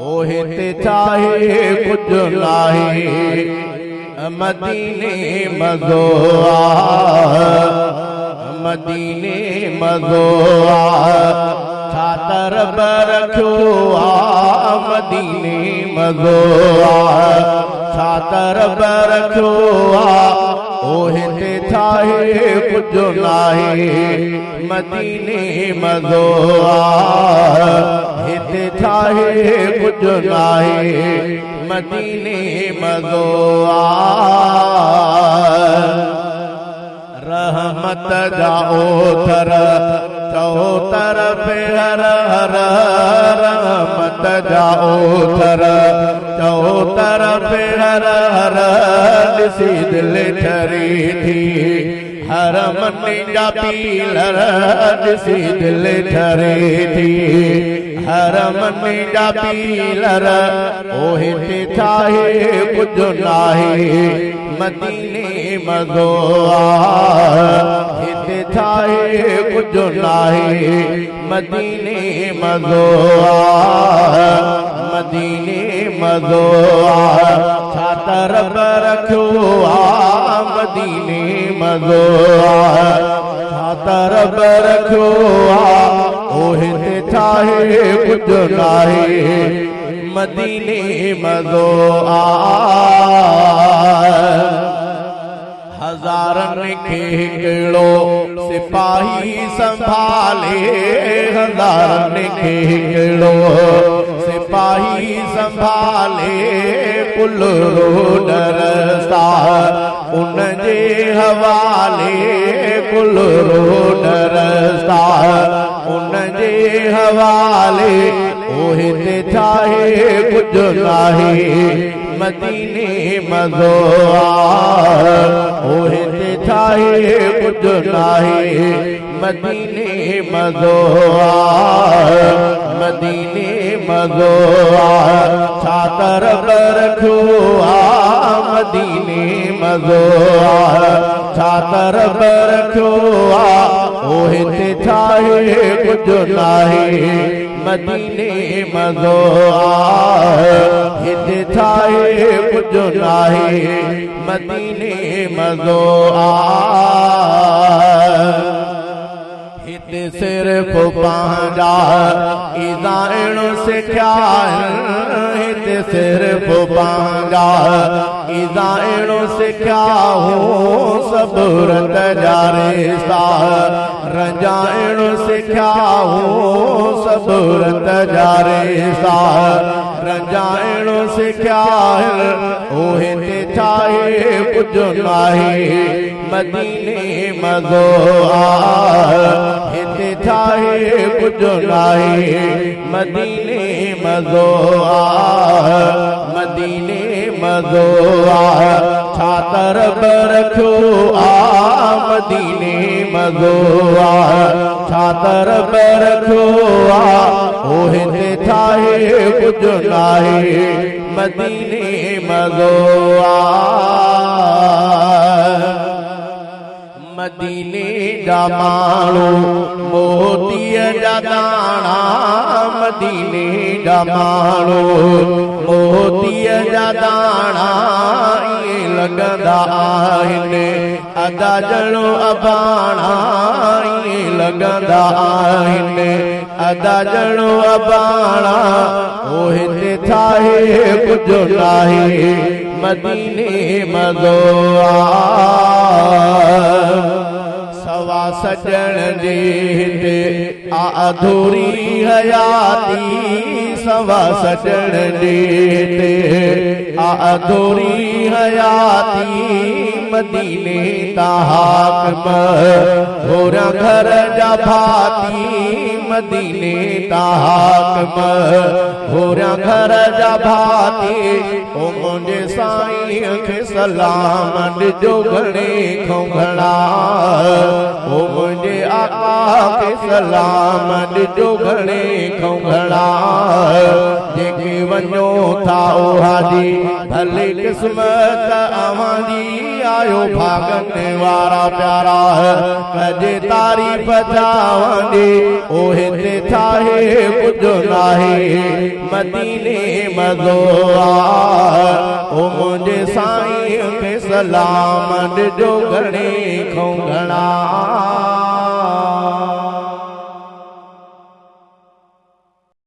ओहिते चाहे कुछ नाहे मदीने मज़ो मदीने मज़ो छातर रखो मदीने मज़ो छातर रखो ओहिते चाहे कुछ नाहे मदीने मज़ो हिते चाहे कुछ नाहे मदीने मज़ो रहमत जाओ थर चओ तरफ हर हर रहमत जाओ थर चओ तरफ हर हर ॾिसी दिलि ठरी थी हर मन जा पीलर ॾिसी दिलि ठरी थी हर मन जा पीलर ओहिते चाहे कुछ नाहे मदीने मज़ो हिते चाहे कुछ नाहे मदीने मज़ो मदीने मज़ो छातर रखो मदीने मज़ो छातर रखो ओहिते चाहे कुछ नाहे मदीने मज़ो हज़ारन खे हिकिड़ो सिपाही संभाले हज़ारन खे हिकिड़ो सिपाही संभाले कुल डरसा उन जे हवाले कुल डरसा उन जे हवाले ओहिते चाहे कुछ नाहे मदीने मज़ो ओहिते चाहे कुछ नाहे मदीने मज़ो मदीने मज़ो छातर रखो मदीने मज़ो छातर रखो ओहिते चाहे कुछ नाहे मदीने मज़ो हिते चाहे कुछ नाहे मदीने मज़ो हिते सिर्फ पंहिंजा इज़ाइण सिखिया हिते सिर्फ पंहिंजा इज़ाइण सिखिया हो सबूरत जा रिश्ता रंजाइण सिखिया हो सबूरत जा रिश्ता रंजाइण सिखिया ओहिते चाहे कुछ नाहे मदीने मज़ो हिते चाहे कुछ नाहे मदीने मज़ो मदीने मज़ो छातर रखो मदीने मज़ो छातर रखो ओहिते चाहे कुछ नाहे मदीने मज़ो मदीने जा माण्हू मोतीअ जा दाणा मदीने जा माण्हू मोतीअ जा दाणा ईअं लॻंदा आहिनि अदा ॼणो अबाणा ईअं लॻंदा आहिनि अदा ॼणो अबाणा ओहिते चाहे कुछ नाहे मदीने मज़ो सवा सजण जे हिते अधूरी हयाती सवा सजण जे हिते अधूरी हयाती मदीने ता हाकम होरा घर जा भाती मदीने ता हाकम होरा घर जा भाती ओ मुंहिंजे साईं खे सलाम ॾिजो घणे खोंघड़ा ओ मुंहिंजे आका खे सलाम ॾिजो घणे खोंघड़ा जेके वञो था ओ हाजी भले क़िस्मत अवांजी आयो भागने वारा प्यारा कजे तारीफ जावंदी ओहे ते थाहे कुछ नाहे मदीने मज़ो ओ मुझे साईं के सलाम ॾिजो घणे खां घणा